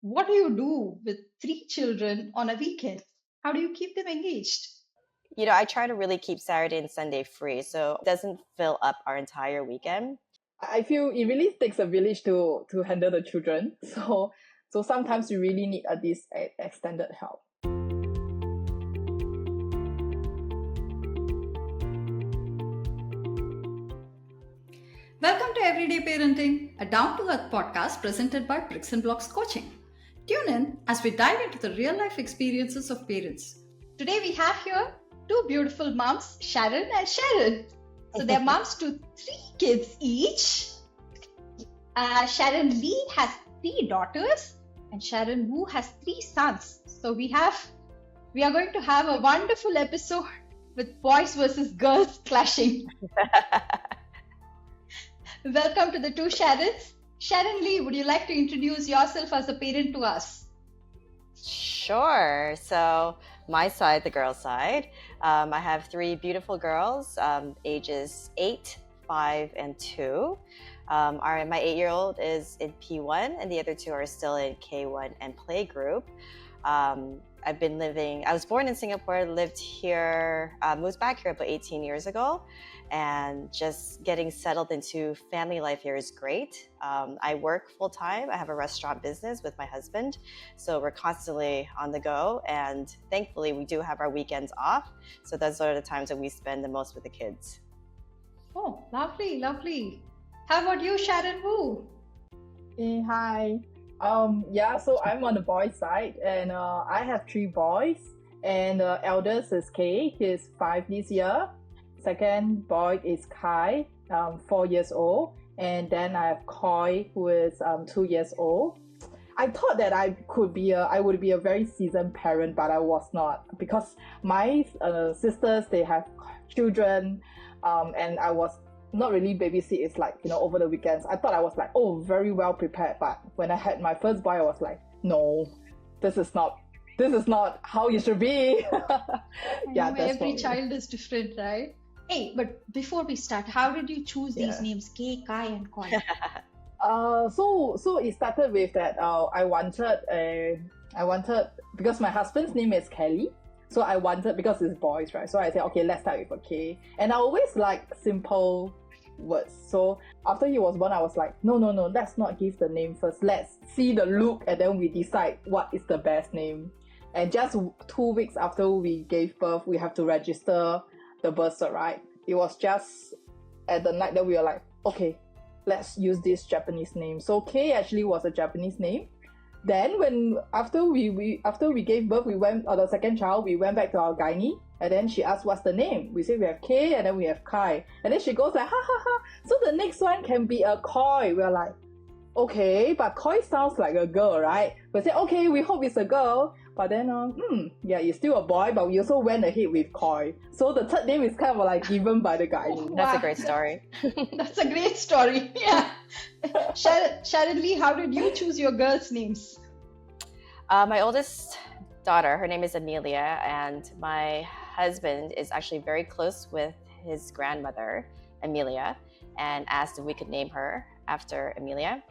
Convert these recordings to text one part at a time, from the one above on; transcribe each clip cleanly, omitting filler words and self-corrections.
What do you do with three children on a weekend? How do you keep them engaged? I try to really keep Saturday and Sunday free so it doesn't fill up our entire weekend. I feel it really takes a village to handle the children. So sometimes you really need this extended help. Welcome to Everyday Parenting, a down to earth podcast presented by Bricks and Blocks Coaching. Tune in as we dive into the real life experiences of parents. Today we have here two beautiful moms, Sharon and Sharon. So they're moms to three kids each. Sharon Lee has three daughters and Sharon Wu has three sons. So we are going to have a wonderful episode with boys versus girls clashing. Welcome to the two Sharons. Sharon Lee, would you like to introduce yourself as a parent to us? Sure. So my side, the girl side, I have three beautiful girls, ages 8, 5, and 2. My 8-year-old is in P1 and the other two are still in K1 and playgroup. I was born in Singapore, lived here, moved back here about 18 years ago, and just getting settled into family life here is great. I work full time. I have a restaurant business with my husband, so we're constantly on the go, and thankfully we do have our weekends off, so those are the times that we spend the most with the kids. Oh, lovely, lovely. How about you, Sharon Wu? Hey, hi. So I'm on the boys side, and I have three boys, and eldest is Kay, he's 5 this year. Second boy is Kai, 4 years old, and then I have Koi, who is 2 years old. I thought that I would be a very seasoned parent, but I was not, because my sisters, they have children, and I was not really babysit. It's like, over the weekends. I thought I was like, oh, very well prepared, but when I had my first boy, I was like, no, this is not how you should be. Yeah, every child is different, right? Hey, but before we start, how did you choose these names, Kay, Kai, and Koi? So it started with that. I wanted because my husband's name is Kelly, so I wanted, because it's boys, right? So I said, okay, let's start with a K. And I always like simple words. So after he was born, I was like, no, let's not give the name first. Let's see the look, and then we decide what is the best name. And just 2 weeks after we gave birth, we have to register the birth cert, right? It was just at the night that we were like, okay, let's use this Japanese name. So K actually was a Japanese name. Then after we gave birth, we went on the second child, we went back to our gynae, and then she asked what's the name. We said we have K, and then we have Kai, and then she goes like, ha ha ha, so the next one can be a Koi. We're like, okay, but Koi sounds like a girl, right? We said, okay, we hope it's a girl. But then, it's still a boy, but we also went ahead with Koi. So the third name is kind of like given by the guy. That's a great story. That's a great story. Yeah. Sharon Lee, how did you choose your girls' names? My oldest daughter, her name is Amelia, and my husband is actually very close with his grandmother, Amelia, and asked if we could name her after Amelia.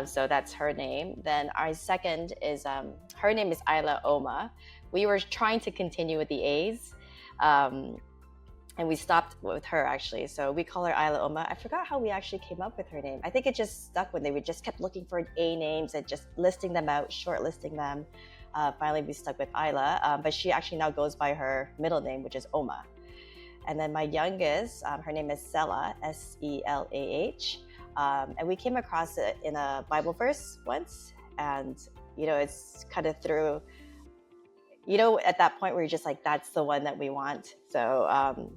So that's her name. Then our second is, her name is Isla Oma. We were trying to continue with the A's, and we stopped with her actually. So we call her Isla Oma. I forgot how we actually came up with her name. I think it just stuck when we just kept looking for A names and just listing them out, shortlisting them. Finally, we stuck with Isla, but she actually now goes by her middle name, which is Oma. And then my youngest, her name is Selah, Selah. And we came across it in a Bible verse once, and it's kind of through, at that point where you're just like, that's the one that we want. So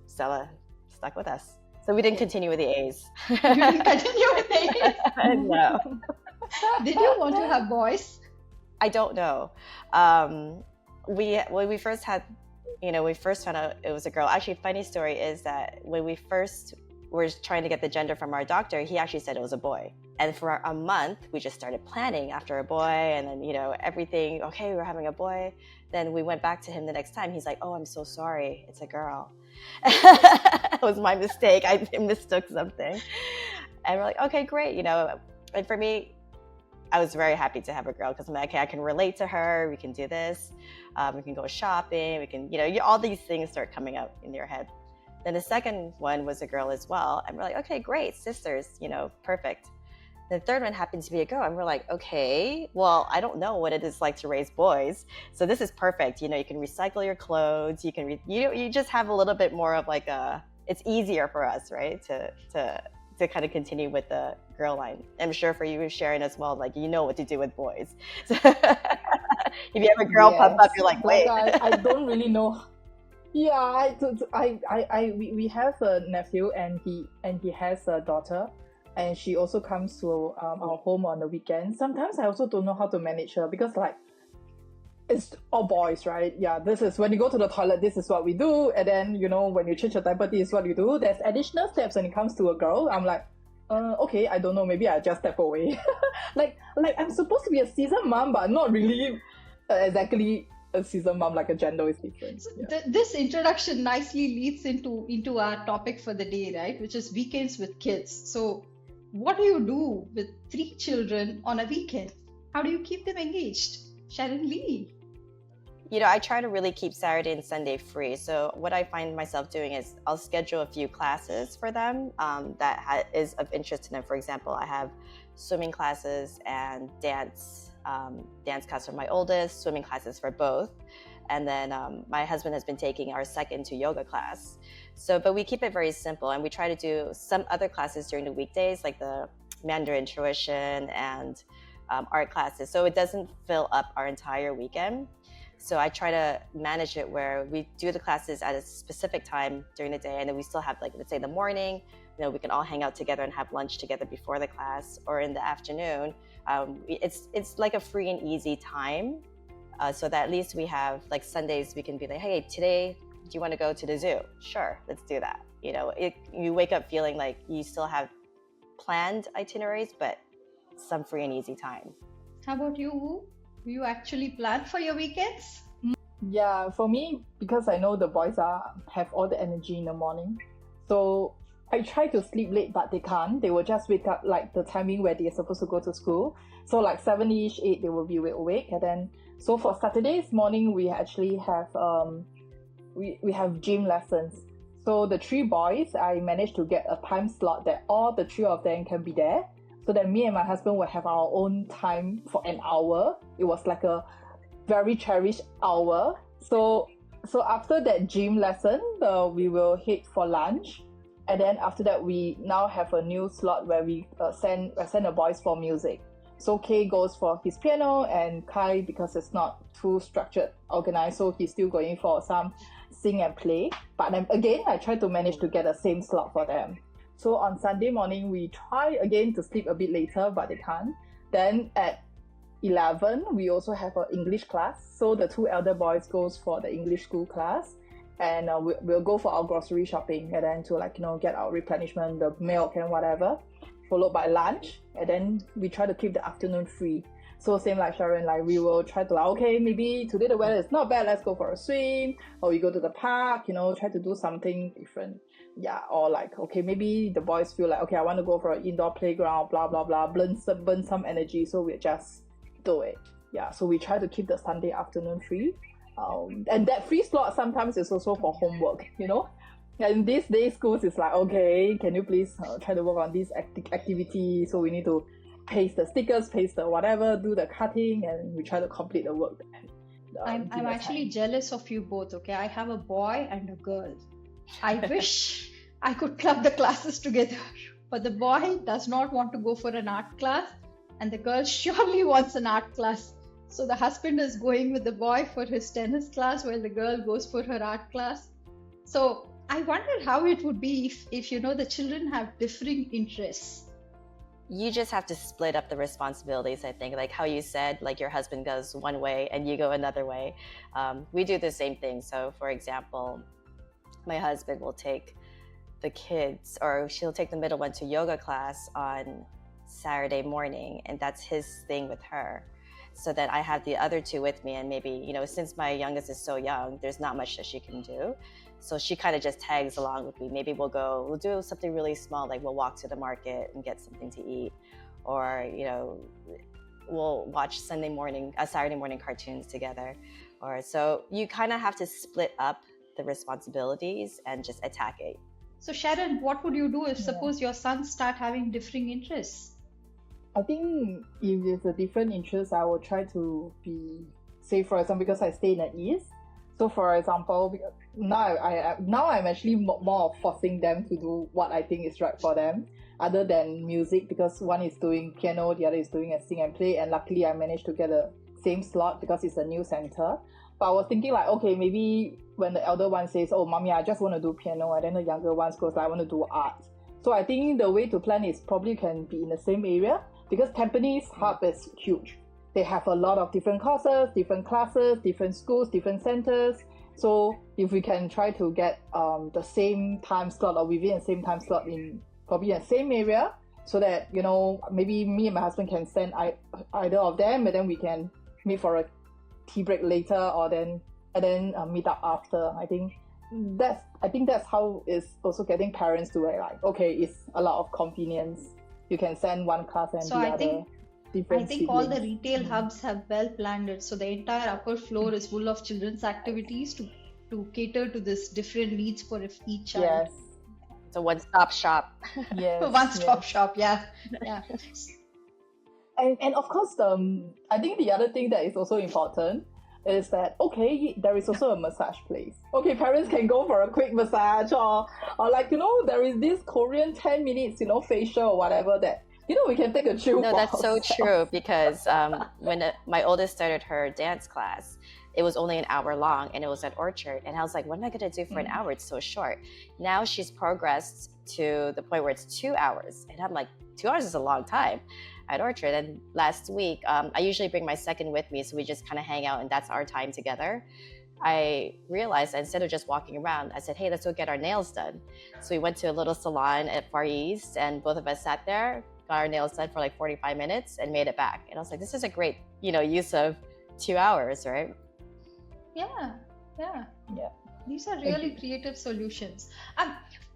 Stella stuck with us. So we didn't continue with the A's. You didn't continue with the A's? No. Did you want to have boys? I don't know. When we first had, we first found out it was a girl. Actually, funny story is that when we first were trying to get the gender from our doctor, he actually said it was a boy. And for a month, we just started planning after a boy, and then, everything, okay, we're having a boy. Then we went back to him the next time. He's like, oh, I'm so sorry, it's a girl. It was my mistake. I mistook something. And we're like, okay, great. And for me, I was very happy to have a girl because I'm like, okay, I can relate to her. We can do this. We can go shopping. We can, all these things start coming up in your head. Then the second one was a girl as well. And we're like, okay, great, sisters, perfect. The third one happened to be a girl. And we're like, okay, well, I don't know what it is like to raise boys. So this is perfect. You can recycle your clothes. You can, you just have a little bit more of like it's easier for us, right? To kind of continue with the girl line. I'm sure for you, Sharon, as well, like, what to do with boys. So if you have a girl pop up, you're like, wait. I don't really know. Yeah, we have a nephew and he has a daughter, and she also comes to our home on the weekends. Sometimes I also don't know how to manage her because like it's all boys, right? Yeah, this is when you go to the toilet, this is what we do, and then when you change your diaper, this is what you do. There's additional steps when it comes to a girl. I'm like, okay, I don't know, maybe I just step away. like I'm supposed to be a seasoned mom, but not really exactly a seasoned mom. Like a gender is different. Yeah. This introduction nicely leads into our topic for the day, right? Which is weekends with kids. So what do you do with 3 children on a weekend? How do you keep them engaged? Sharon Lee. I try to really keep Saturday and Sunday free. So what I find myself doing is I'll schedule a few classes for them that is of interest to them. For example, I have swimming classes and dance class for my oldest, swimming classes for both. And then my husband has been taking our second to yoga class. But we keep it very simple, and we try to do some other classes during the weekdays, like the Mandarin tuition and art classes. So it doesn't fill up our entire weekend. So I try to manage it where we do the classes at a specific time during the day, and then we still have, like, let's say the morning, we can all hang out together and have lunch together before the class, or in the afternoon. It's like a free and easy time, so that at least we have, like, Sundays we can be like, hey, today, do you want to go to the zoo? Sure, let's do that. You wake up feeling like you still have planned itineraries, but some free and easy time. How about you, Wu? Do you actually plan for your weekends? Yeah, for me, because I know the boys have all the energy in the morning, so I try to sleep late, but they can't. They will just wake up like the timing where they're supposed to go to school. So like 7-ish, 8, they will be awake. And then, so for Saturday's morning, we actually have we have gym lessons. So the 3 boys, I managed to get a time slot that all the 3 of them can be there. So that me and my husband will have our own time for an hour. It was like a very cherished hour. So after that gym lesson, we will head for lunch. And then after that, we now have a new slot where we send the boys for music. So Kay goes for his piano, and Kai, because it's not too structured, organized, so he's still going for some sing and play. But then again, I try to manage to get the same slot for them. So on Sunday morning, we try again to sleep a bit later, but they can't. Then at 11, we also have an English class. So the 2 elder boys goes for the English school class, and we'll go for our grocery shopping, and then to get our replenishment, the milk and whatever, followed by lunch, and then we try to keep the afternoon free. So same like Sharon, like we will try to okay, maybe today the weather is not bad, let's go for a swim, or we go to the park, try to do something different. Yeah, or okay, maybe the boys feel like, okay, I want to go for an indoor playground, blah, blah, blah, burn some energy, so we just do it. Yeah, so we try to keep the Sunday afternoon free. And that free slot sometimes is also for homework, And these days, schools is like, okay, can you please try to work on this activity? So we need to paste the stickers, paste the whatever, do the cutting, and we try to complete the work. I'm actually jealous of you both, okay? I have a boy and a girl. I wish I could club the classes together, but the boy does not want to go for an art class, and the girl surely wants an art class. So the husband is going with the boy for his tennis class while the girl goes for her art class. So I wonder how it would be if the children have differing interests. You just have to split up the responsibilities, I think. Like how you said, like your husband goes one way and you go another way. We do the same thing. So for example, my husband will take the kids, or she'll take the middle one to yoga class on Saturday morning, and that's his thing with her. So that I have the other 2 with me, and maybe, since my youngest is so young, there's not much that she can do. So she kind of just tags along with me. Maybe we'll do something really small, like we'll walk to the market and get something to eat, or, we'll watch Saturday morning cartoons together. Or so you kind of have to split up the responsibilities and just attack it. So Sharon, what would you do if suppose your sons start having differing interests? I think if it's a different interest, I will try to be, say for example, because I stay in the East. So for example, now I'm actually more of forcing them to do what I think is right for them, other than music, because one is doing piano, the other is doing a sing and play, and luckily I managed to get a same slot because it's a new center. But I was thinking like, okay, maybe when the elder one says, oh mommy, I just want to do piano, and then the younger one goes like, I want to do art. So I think the way to plan is probably can be in the same area, because Tampines Hub is huge. They have a lot of different courses, different classes, different schools, different centers. So if we can try to get the same time slot or within the same time slot in probably the same area, so that, you know, maybe me and my husband can send either of them, and then we can meet for a tea break later, or then meet up after. I think that's how it's also getting parents to like, okay, it's a lot of convenience. You can send one class and So the I other. think Different all the siblings. retail hubs have well planned it. So the entire upper floor is full of children's activities to cater to this different needs for each child. Yes. It's a one-stop shop. Yes. One-stop yes. shop, yeah. And of course, I think the other thing that is also important is that, okay, there is also a massage place. Okay, parents can go for a quick massage, or like, you know, there is this Korean 10 minutes, you know, facial or whatever that, you know, we can take a chill. No, for that's so ourselves. true, because when my oldest started her dance class, it was only an hour long, and it was at Orchard, and I was like, what am I going to do for an hour? It's so short. Now she's progressed to the point where it's 2 hours, and I'm like, 2 hours is a long time at Orchard. And last week, I usually bring my second with me, so we just kind of hang out, and that's our time together. I realized that instead of just walking around, I said, hey, let's go get our nails done. So we went to a little salon at Far East, and both of us sat there, got our nails done for like 45 minutes and made it back. And I was like, this is a great, use of 2 hours, right? Yeah. Yeah. These are really creative solutions.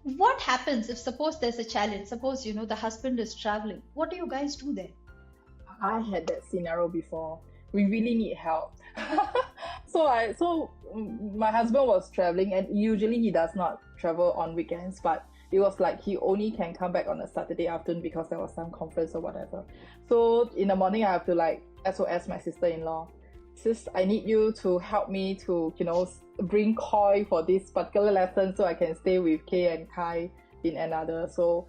What happens if suppose there's a challenge? Suppose, the husband is traveling. What do you guys do then? I had that scenario before. We really need help. So my husband was traveling, and usually he does not travel on weekends, but it was like he only can come back on a Saturday afternoon because there was some conference or whatever. So in the morning I have to like SOS my sister-in-law. Sis, I need you to help me to, bring Koi for this particular lesson so I can stay with Kay and Kai in another. So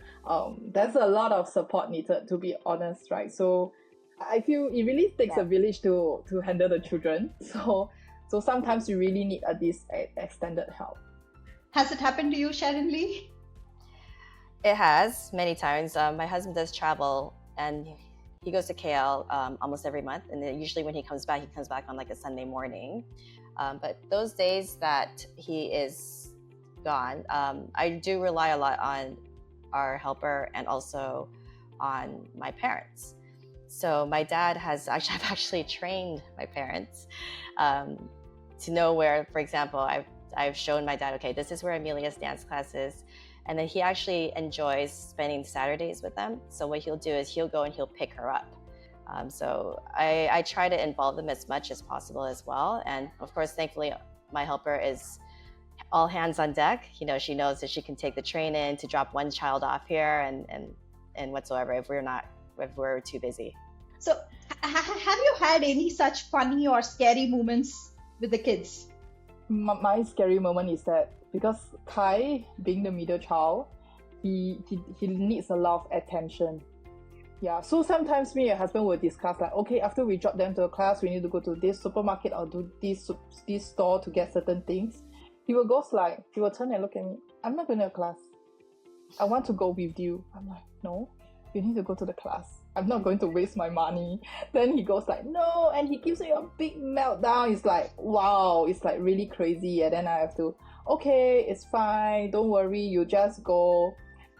there's a lot of support needed, to be honest, right? So I feel it really takes a village to handle the children. So sometimes you really need this extended help. Has it happened to you, Sharon Lee? It has, many times. My husband does travel, and he goes to KL almost every month. And then usually when he comes back on like a Sunday morning. But those days that he is gone, I do rely a lot on our helper and also on my parents. So my dad I've actually trained my parents to know where, for example, I've shown my dad, okay, this is where Amelia's dance class is. And then he actually enjoys spending Saturdays with them. So what he'll do is he'll go and he'll pick her up. So I try to involve them as much as possible as well. And of course, thankfully, my helper is all hands on deck. She knows that she can take the train in to drop one child off here and whatsoever if we're too busy. So have you had any such funny or scary moments with the kids? My scary moment is that because Kai, being the middle child, he needs a lot of attention. Yeah, so sometimes me and my husband will discuss like, okay, after we drop them to the class, we need to go to this supermarket or do this store to get certain things. He will turn and look at me. I'm not going to class. I want to go with you. I'm like, no, you need to go to the class. I'm not going to waste my money. Then he goes like, no, and he gives me a big meltdown. It's like, wow, it's like really crazy. And then I have to, okay, it's fine, don't worry, you just go.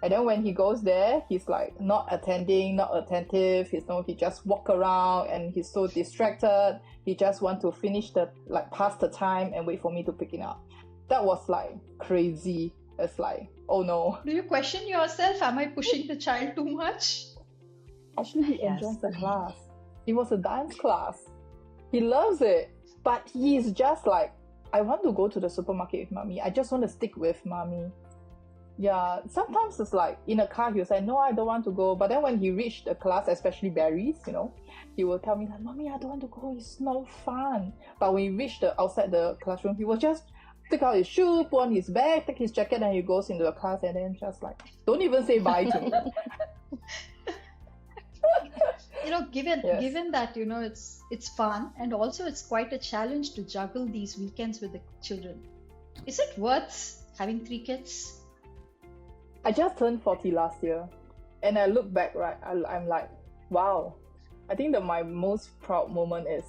And then when he goes there, he's like not attending, not attentive. He just walk around and he's so distracted. He just want to pass the time and wait for me to pick it up. That was like crazy. It's like, oh no. Do you question yourself? Am I pushing the child too much? Actually, he enjoys the class. It was a dance class. He loves it. But he's just like, I want to go to the supermarket with mommy. I just want to stick with mommy. Yeah, sometimes it's like in a car, he'll say, no, I don't want to go. But then when he reached the class, especially berries, he will tell me, like, mommy, I don't want to go. It's no fun. But when he reached outside the classroom, he will just take out his shoe, put on his bag, take his jacket, and he goes into the class and then just like, don't even say bye to me. Given that it's fun, and also it's quite a challenge to juggle these weekends with the children. Is it worth having 3 kids? I just turned 40 last year, and I look back, right, I'm like, wow. I think that my most proud moment is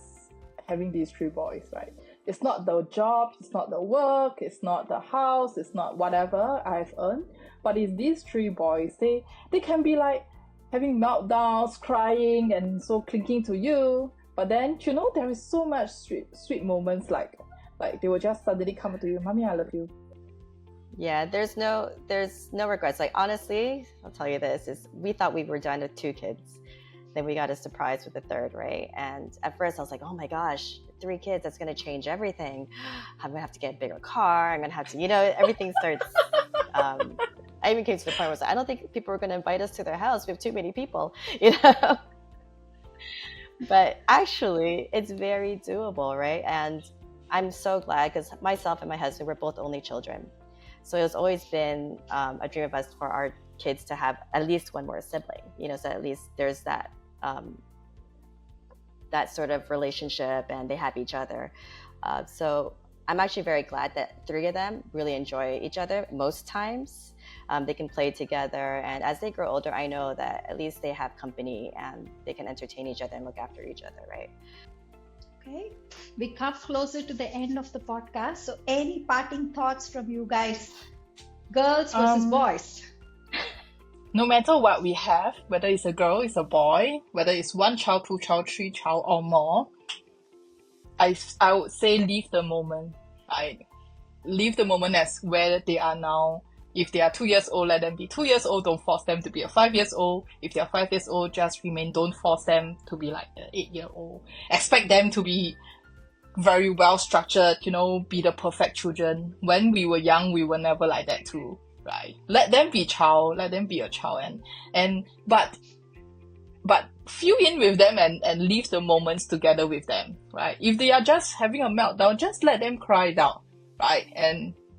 having these 3 boys, right? It's not the job, it's not the work, it's not the house, it's not whatever I've earned, but it's these 3 boys. They can be like having meltdowns, crying, and so clinging to you. But then, there is so much sweet moments, like they will just suddenly come to you, mommy, I love you. Yeah, there's no regrets. Like, honestly, I'll tell you this, is we thought we were done with 2 kids. Then we got a surprise with the 3rd, right? And at first I was like, oh my gosh, 3 kids, that's going to change everything. I'm going to have to get a bigger car. I'm going to have to, everything starts. I even came to the point where I was like, I don't think people are going to invite us to their house. We have too many people, But actually, it's very doable, right? And I'm so glad, because myself and my husband, we're both only children. So it's always been a dream of us for our kids to have at least one more sibling, so at least there's that that sort of relationship, and they have each other. So I'm actually very glad that 3 of them really enjoy each other most times. They can play together, and as they grow older, I know that at least they have company and they can entertain each other and look after each other, right? Okay, we come closer to the end of the podcast. So any parting thoughts from you guys? Girls versus boys? No matter what we have, whether it's a girl, it's a boy, whether it's 1 child, 2 child, 3 child or more, I would say leave the moment. Leave the moment as where they are now. If they are 2 years old, let them be 2 years old. Don't force them to be a 5 years old. If they are 5 years old, just remain. Don't force them to be like an 8-year-old. Expect them to be very well structured, be the perfect children. When we were young, we were never like that too, right? Let them be a child, but fill in with them and leave the moments together with them, right? If they are just having a meltdown, just let them cry it out, right?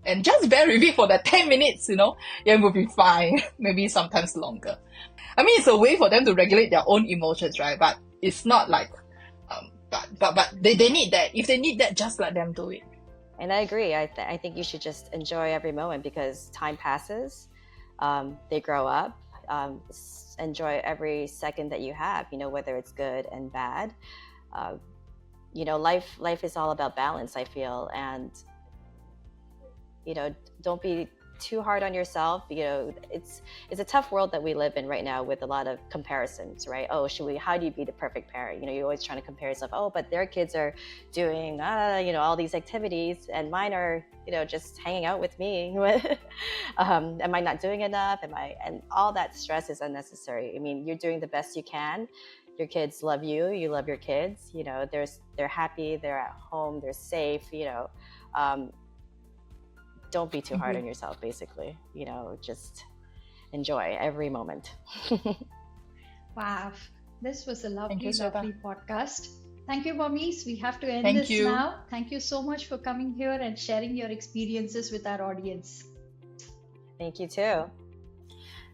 And just bear with it for that 10 minutes, it will be fine. Maybe sometimes longer. I mean, it's a way for them to regulate their own emotions, right? But it's not like, but they need that. If they need that, just let them do it. And I agree. I think you should just enjoy every moment, because time passes. They grow up. Enjoy every second that you have, whether it's good and bad. Life is all about balance, I feel. And, don't be too hard on yourself. It's a tough world that we live in right now, with a lot of comparisons, right? Oh, how do you be the perfect parent? You're always trying to compare yourself. Oh, but their kids are doing, all these activities, and mine are, just hanging out with me. Am I not doing enough? And all that stress is unnecessary. I mean, you're doing the best you can. Your kids love you. You love your kids. They're happy. They're at home. They're safe. Don't be too hard on yourself, basically. Just enjoy every moment. Wow. This was a lovely Shweta. podcast. Thank you, mommies. We have to end Thank this you. now. Thank you so much for coming here and sharing your experiences with our audience. Thank you too.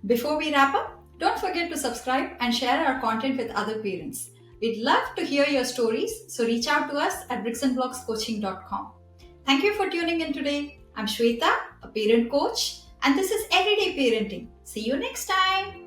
Before we wrap up, don't forget to subscribe and share our content with other parents. We'd love to hear your stories, so reach out to us at bricksandblockscoaching.com. Thank you for tuning in today. I'm Shweta, a parent coach, and this is Everyday Parenting. See you next time.